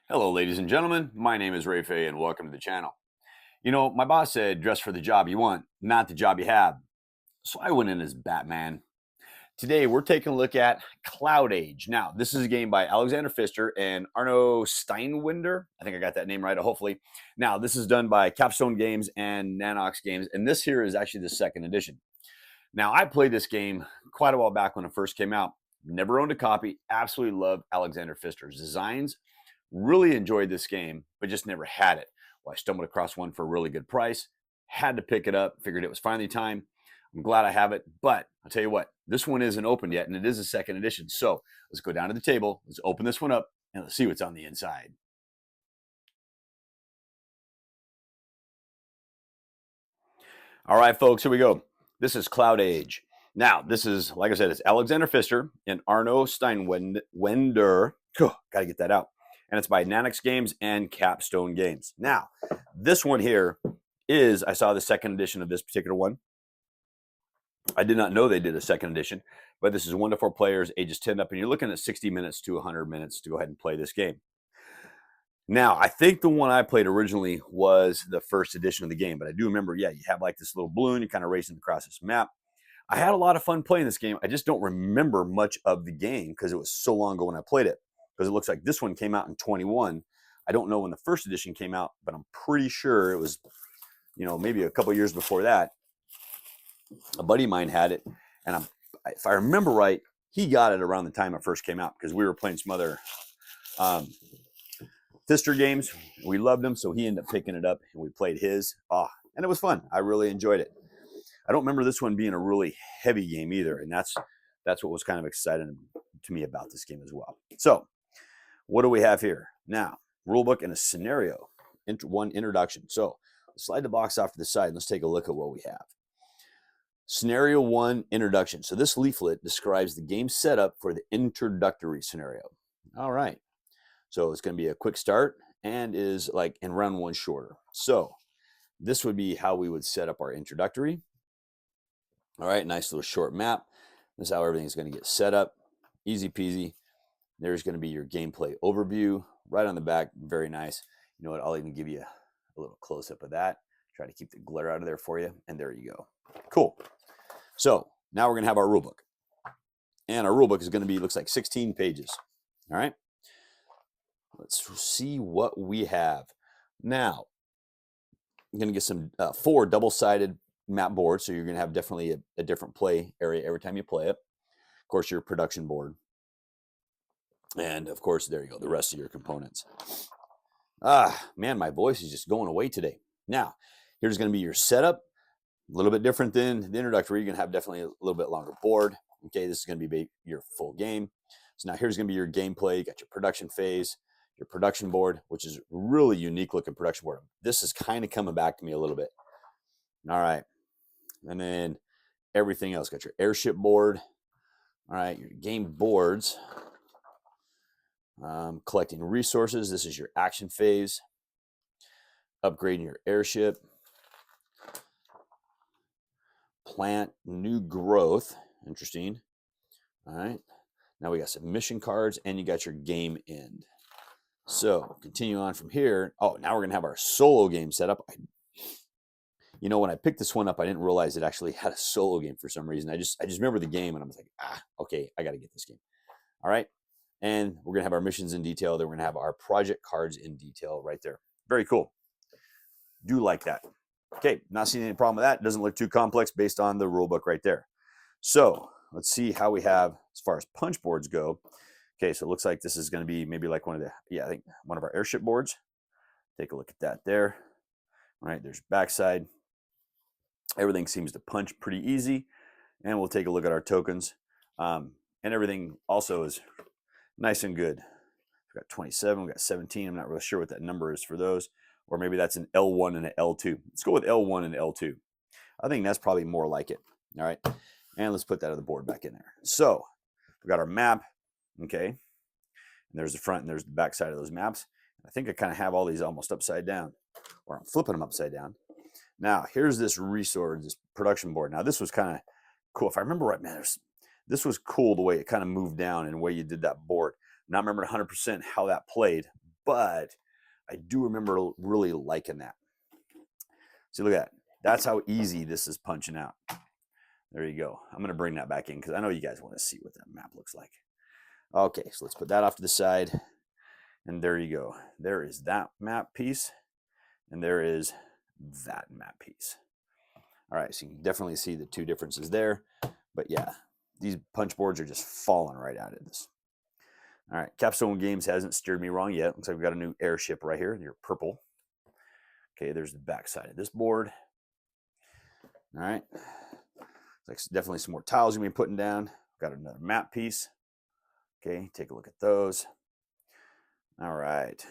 Hello, ladies and gentlemen. My name is Phay, and welcome to the channel. You know, my boss said, dress for the job you want, not the job you have. So I went in as Batman. Today, we're taking a look at CloudAge. Now, this is a game by Alexander Pfister and Arno Steinwinder. I think I got that name right, hopefully. Now, this is done by Capstone Games and Nanox Games, and this here is actually the second edition. Now, I played this game quite a while back when it first came out. Never owned a copy. Absolutely love Alexander Pfister's designs. Really enjoyed this game, but just never had it. Well, I stumbled across one for a really good price. Had to pick it up. Figured it was finally time. I'm glad I have it. But I'll tell you what, this one isn't opened yet, and it is a second edition. So let's go down to the table. Let's open this one up, and let's see what's on the inside. All right, folks, here we go. This is CloudAge. Now, this is, like I said, it's Alexander Pfister and Arno Steinwender. Got to get that out. And it's by Nanox Games and Capstone Games. Now, this one here is, I saw the second edition of this particular one. I did not know they did a second edition, but this is 1 to 4 players, ages 10 up, and you're looking at 60 minutes to 100 minutes to go ahead and play this game. Now, I think the one I played originally was the first edition of the game, but I do remember, yeah, you have like this little balloon, you're kind of racing across this map. I had a lot of fun playing this game. I just don't remember much of the game because it was so long ago when I played it, because it looks like this one came out in 21. I don't know when the first edition came out, but I'm pretty sure it was, maybe a couple years before that. A buddy of mine had it, and if I remember right, he got it around the time it first came out because we were playing some other Pfister games. We loved them, so he ended up picking it up, and we played his. And it was fun. I really enjoyed it. I don't remember this one being a really heavy game either, and that's what was kind of exciting to me about this game as well. So, what do we have here? Now, rulebook and a scenario. One introduction. So, let's slide the box off to the side, and let's take a look at what we have. Scenario 1, introduction. So this leaflet describes the game setup for the introductory scenario. All right. So it's going to be a quick start and is like in round 1 shorter. So this would be how we would set up our introductory. All right, nice little short map. This is how everything's going to get set up. Easy peasy. There's going to be your gameplay overview right on the back. Very nice. You know what? I'll even give you a little close-up of that. Try to keep the glare out of there for you. And there you go. Cool. So now we're going to have our rulebook. And our rulebook is going to be, looks like 16 pages. All right. Let's see what we have. Now, I'm going to get some 4 double-sided map boards. So you're going to have definitely a different play area every time you play it. Of course, your production board. And of course, there you go, the rest of your components. Man, my voice is just going away today. Now, here's going to be your setup. A little bit different than the introductory. You're going to have definitely a little bit longer board. Okay, this is going to be your full game. So now here's going to be your gameplay. You got your production phase, your production board, which is really unique looking production board. This is kind of coming back to me a little bit. All right. And then everything else. Got your airship board. All right, your game boards. Collecting resources. This is your action phase. Upgrading your airship. Plant new growth. Interesting. All right. Now we got some mission cards and you got your game end. So continue on from here. Oh, now we're going to have our solo game set up. When I picked this one up, I didn't realize it actually had a solo game for some reason. I just remember the game and I was like, okay, I got to get this game. All right. And we're going to have our missions in detail. Then we're going to have our project cards in detail right there. Very cool. Do like that. Okay, not seeing any problem with that. It doesn't look too complex based on the rule book right there. So let's see how we have as far as punch boards go. Okay, so it looks like this is going to be maybe like I think one of our airship boards. Take a look at that there. All right, there's backside. Everything seems to punch pretty easy. And we'll take a look at our tokens. And everything also is nice and good. We've got 27, we've got 17. I'm not really sure what that number is for those. Or maybe that's an L1 and an L2. Let's go with L1 and L2. I think that's probably more like it. All right. And let's put that other board back in there. So we've got our map. Okay. And there's the front and there's the back side of those maps. I think I kind of have all these almost upside down, or I'm flipping them upside down. Now, here's this resource, this production board. Now, this was kind of cool. If I remember right, man, this was cool the way it kind of moved down and the way you did that board. Not remember 100% how that played, but I do remember really liking that. See, look at that. That's how easy this is punching out. There you go. I'm going to bring that back in because I know you guys want to see what that map looks like. Okay, so let's put that off to the side. And there you go. There is that map piece. And there is that map piece. All right, so you can definitely see the two differences there. But yeah, these punch boards are just falling right out of this. All right, Capstone Games hasn't steered me wrong yet. Looks like we've got a new airship right here. Your purple. Okay, there's the back side of this board. All right. Like definitely some more tiles you're going to be putting down. Got another map piece. Okay, take a look at those. All right.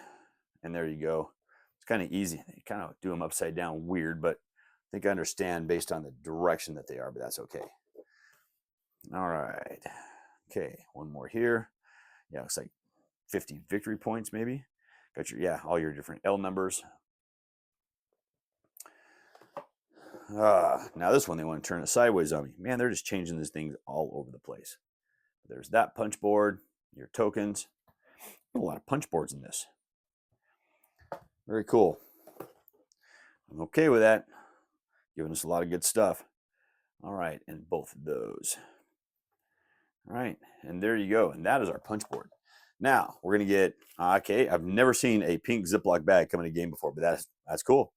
And there you go. It's kind of easy. You kind of do them upside down weird, but I think I understand based on the direction that they are, but that's okay. All right. Okay, one more here. Yeah, looks like 50 victory points maybe. Got your, yeah, all your different L numbers. Now this one, they want to turn it sideways on me. Man, they're just changing these things all over the place. There's that punch board, your tokens. A lot of punch boards in this. Very cool. I'm okay with that. Giving us a lot of good stuff. All right, and both of those. All right, and there you go. And that is our punch board. Now, we're going to get, okay, I've never seen a pink Ziploc bag come in a game before, but that's cool.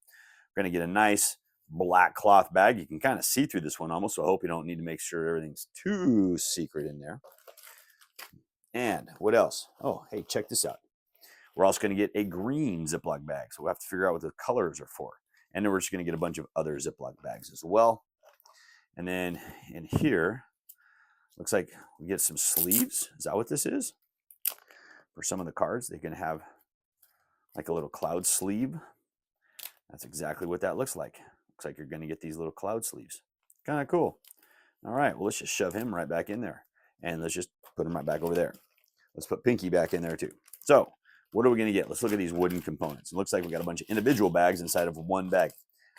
We're going to get a nice black cloth bag. You can kind of see through this one almost, so I hope you don't need to make sure everything's too secret in there. And what else? Oh, hey, check this out. We're also going to get a green Ziploc bag, so we'll have to figure out what the colors are for. And then we're just going to get a bunch of other Ziploc bags as well. And then in here, looks like we get some sleeves. Is that what this is? For some of the cards, they can have like a little cloud sleeve. That's exactly what that looks like. Looks like you're going to get these little cloud sleeves. Kind of cool. All right, well, let's just shove him right back in there. And let's just put him right back over there. Let's put Pinky back in there too. So what are we going to get? Let's look at these wooden components. It looks like we got a bunch of individual bags inside of one bag.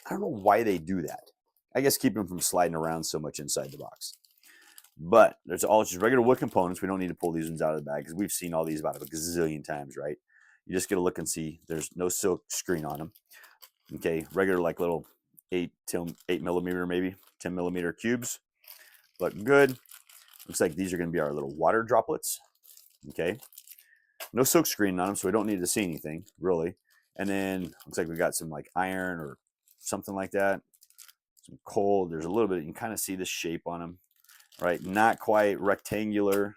I don't know why they do that. I guess keep them from sliding around so much inside the box. But there's all just regular wood components. We don't need to pull these ones out of the bag because we've seen all these about a gazillion times, right? You just get a look and see. There's no silk screen on them. Okay, regular like little 8 millimeter, maybe 10 millimeter cubes. Look good. Looks like these are going to be our little water droplets. Okay, no silk screen on them, so we don't need to see anything really. And then looks like we got some like iron or something like that. Some coal. There's a little bit. You can kind of see the shape on them, right? Not quite rectangular,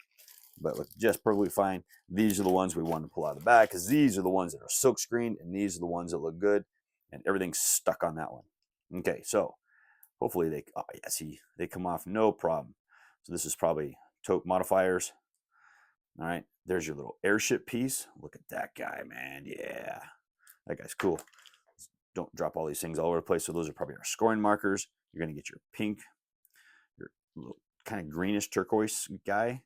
but look just perfectly fine. These are the ones we want to pull out of the bag because these are the ones that are silk screened, and these are the ones that look good. And everything's stuck on that one. Okay, so hopefully they, oh yeah, see, they come off no problem. So this is probably tote modifiers. All right, there's your little airship piece. Look at that guy, man. Yeah, that guy's cool. Don't drop all these things all over the place. So those are probably our scoring markers. You're gonna get your pink, your little kind of greenish turquoise guy.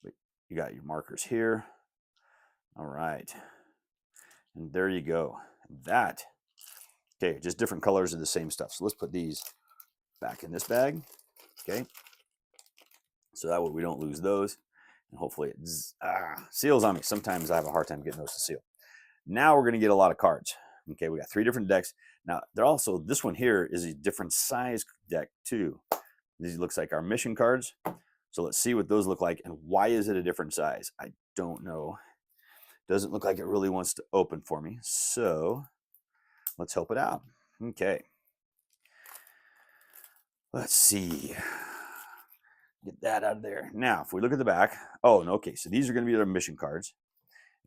But you got your markers here. All right, and there you go. That. Okay, just different colors of the same stuff. So let's put these back in this bag. Okay, so that way we don't lose those. And hopefully it seals on me. Sometimes I have a hard time getting those to seal. Now we're going to get a lot of cards. Okay, we got 3 different decks. Now, they're also, this one here is a different size deck too. These looks like our mission cards. So let's see what those look like and why is it a different size? I don't know. Doesn't look like it really wants to open for me. So let's help it out. Okay. Let's see. Get that out of there. Now, if we look at the back, oh, no, okay, so these are going to be their mission cards.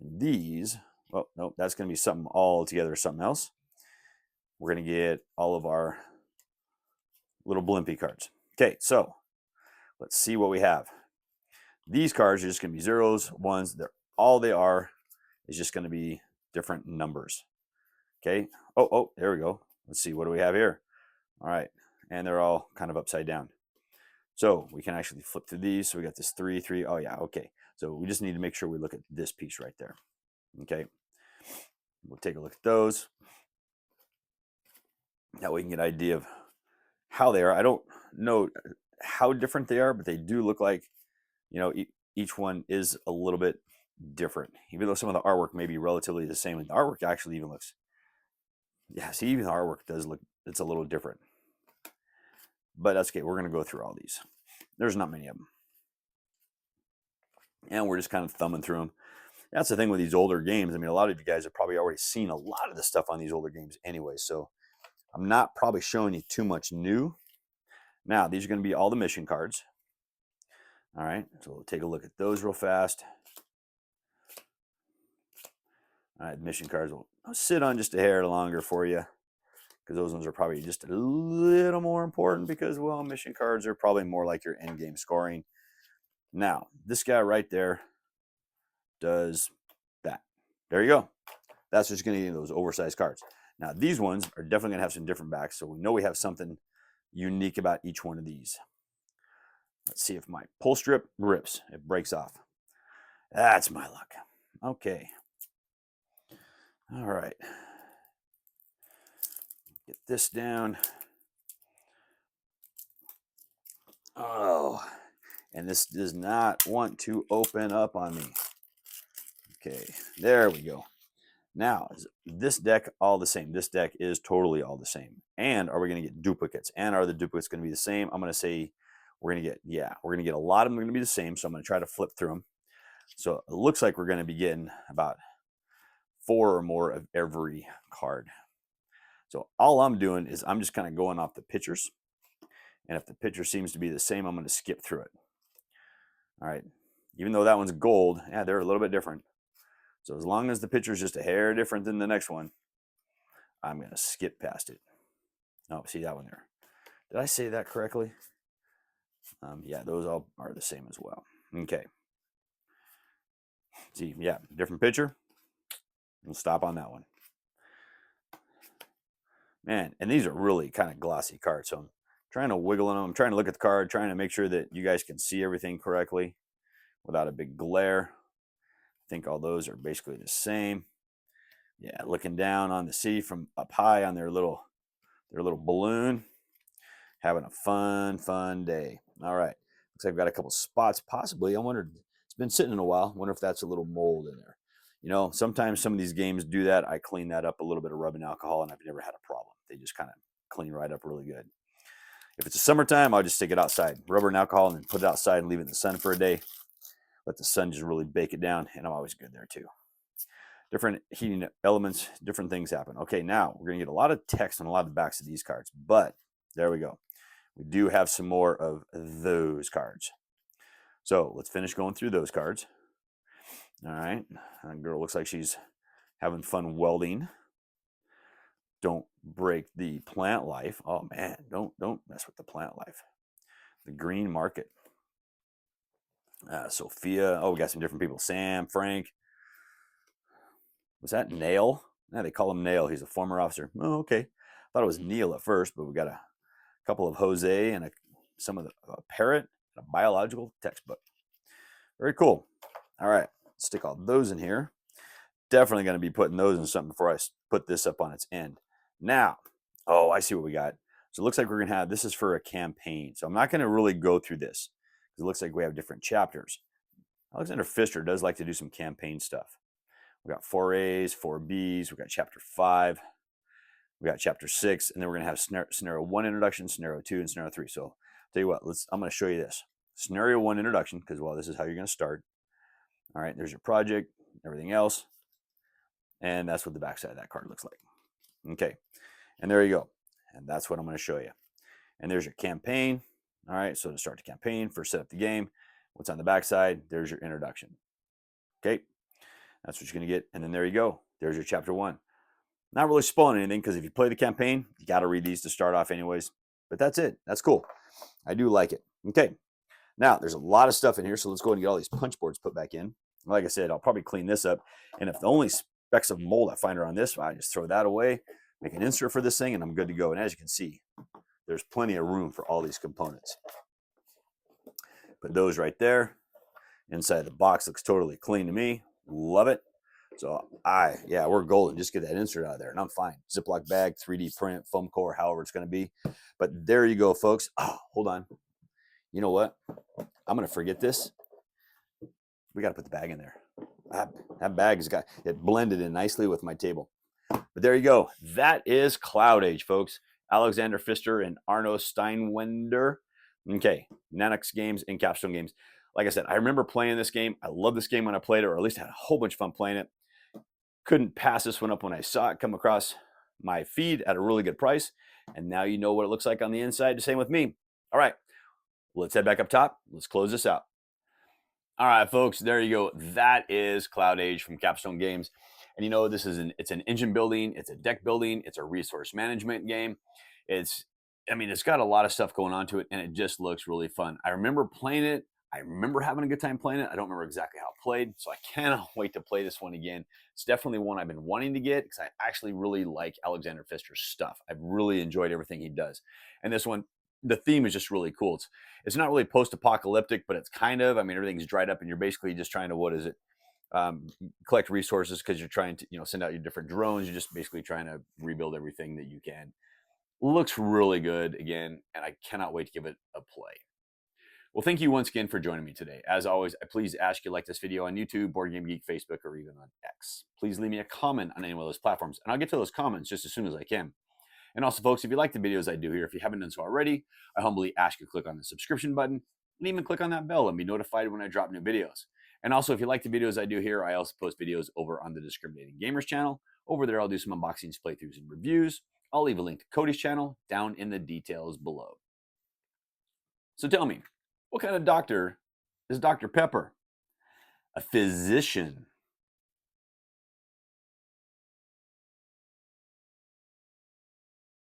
And these, oh, no, that's going to be something altogether, something else. We're going to get all of our little blimpy cards. Okay, so let's see what we have. These cards are just going to be zeros, ones. All they are is just going to be different numbers. Okay. Oh, there we go. Let's see. What do we have here? All right. And they're all kind of upside down. So we can actually flip through these. So we got this 3, 3. Oh, yeah. Okay. So we just need to make sure we look at this piece right there. Okay. We'll take a look at those. That way we can get an idea of how they are. I don't know how different they are, but they do look like, you know, each one is a little bit different, even though some of the artwork may be relatively the same. And the artwork actually even looks, yeah, see, even the artwork does look, it's a little different. But that's okay. We're going to go through all these. There's not many of them. And we're just kind of thumbing through them. That's the thing with these older games. I mean, a lot of you guys have probably already seen a lot of the stuff on these older games anyway. So I'm not probably showing you too much new. Now, these are going to be all the mission cards. All right. So we'll take a look at those real fast. All right, mission cards will sit on just a hair longer for you, because those ones are probably just a little more important, because, well, mission cards are probably more like your end game scoring. Now, this guy right there does that. There you go. That's just going to get those oversized cards. Now, these ones are definitely going to have some different backs, so we know we have something unique about each one of these. Let's see if my pull strip rips. It breaks off. That's my luck. Okay. All right. Get this down. Oh, and this does not want to open up on me. Okay, there we go. Now, is this deck all the same? This deck is totally all the same. And are we going to get duplicates? And are the duplicates going to be the same? I'm going to say we're going to get, yeah, we're going to get a lot of them are going to be the same. So I'm going to try to flip through them. So it looks like we're going to be getting about 4 or more of every card. So all I'm doing is I'm just kind of going off the pictures. And if the picture seems to be the same, I'm going to skip through it. All right. Even though that one's gold, yeah, they're a little bit different. So as long as the picture is just a hair different than the next one, I'm going to skip past it. Oh, see that one there. Did I say that correctly? Yeah, those all are the same as well. Okay. See, yeah, different picture. We'll stop on that one. Man, and these are really kind of glossy cards. So I'm trying to wiggle on them. I'm trying to look at the card, trying to make sure that you guys can see everything correctly without a big glare. I think all those are basically the same. Yeah, looking down on the sea from up high on their little balloon. Having a fun day. All right. Looks like I've got a couple spots possibly. I wondered, it's been sitting in a while. I wonder if that's a little mold in there. You know, sometimes some of these games do that. I clean that up a little bit of rubbing alcohol, and I've never had a problem. They just kind of clean right up really good. If it's a summertime, I'll just stick it outside, rubber and alcohol, and then put it outside and leave it in the sun for a day. Let the sun just really bake it down, and I'm always good there too. Different heating elements, different things happen. Okay, now we're going to get a lot of text on a lot of the backs of these cards, but there we go. We do have some more of those cards. So let's finish going through those cards. All right, that girl looks like she's having fun welding. Don't break the plant life. Oh man, don't mess with the plant life. The green market. Sophia. Oh, we got some different people. Sam, Frank. Was that Nail? Yeah, they call him Nail. He's a former officer. Oh, okay. Thought it was Neil at first, but we got a couple of Jose and some of the parrot, a biological textbook. Very cool. All right, stick all those in here. Definitely going to be putting those in something before I put this up on its end. Now, oh, I see what we got. So it looks like we're going to have, this is for a campaign. So I'm not going to really go through this because it looks like we have different chapters. Alexander Pfister does like to do some campaign stuff. We got 4As, 4Bs. We got chapter 5. We got chapter 6, and then we're going to have scenario 1 introduction, scenario 2, and scenario 3. So I'll tell you what, I'm going to show you this. Scenario 1 introduction, because, well, this is how you're going to start. All right, there's your project, everything else. And that's what the backside of that card looks like. Okay, and there you go. And that's what I'm going to show you. And there's your campaign. All right, so to start the campaign, first set up the game, what's on the backside, there's your introduction. Okay, that's what you're going to get. And then there you go. There's your chapter 1. Not really spoiling anything, because if you play the campaign, you got to read these to start off anyways. But that's it. That's cool. I do like it. Okay. Now, there's a lot of stuff in here, so let's go ahead and get all these punch boards put back in. Like I said, I'll probably clean this up. And if the only specks of mold I find are on this, I just throw that away, make an insert for this thing, and I'm good to go. And as you can see, there's plenty of room for all these components. Put those right there. Inside the box looks totally clean to me. Love it. So yeah, we're golden. Just get that insert out of there and I'm fine. Ziploc bag, 3D print, foam core, however it's going to be. But there you go, folks. Oh, hold on. You know what? I'm going to forget this. We got to put the bag in there. that bag's got it blended in nicely with my table. But there you go. That is CloudAge, folks. Alexander Pfister and Arno Steinwender. Okay, Nanox Games and Capstone Games. Like I said, I remember playing this game. I love this game when I played it, or at least had a whole bunch of fun playing it. Couldn't pass this one up when I saw it come across my feed at a really good price. And now you know what it looks like on the inside. The same with me. All right, let's head back up top. Let's close this out. All right, folks, there you go. That is CloudAge from Capstone Games. And you know, it's an engine building, it's a deck building, it's a resource management game. It's got a lot of stuff going on to it, and it just looks really fun. I remember playing it. I remember having a good time playing it. I don't remember exactly how it played, so I cannot wait to play this one again. It's definitely one I've been wanting to get because I actually really like Alexander Pfister's stuff. I've really enjoyed everything he does. And this one, the theme is just really cool. It's not really post-apocalyptic, but it's kind of. I mean, everything's dried up, and you're basically just trying to, what is it? Collect resources because you're trying to, send out your different drones. You're just basically trying to rebuild everything that you can. Looks really good again, and I cannot wait to give it a play. Well, thank you once again for joining me today. As always, I please ask you to like this video on YouTube, Board Game Geek, Facebook, or even on X. Please leave me a comment on any one of those platforms, and I'll get to those comments just as soon as I can. And also, folks, if you like the videos I do here, if you haven't done so already, I humbly ask you to click on the subscription button and even click on that bell and be notified when I drop new videos. And also, if you like the videos I do here, I also post videos over on the Discriminating Gamers channel. Over there, I'll do some unboxings, playthroughs, and reviews. I'll leave a link to Cody's channel down in the details below. So tell me, what kind of doctor is Dr. Pepper? A physician.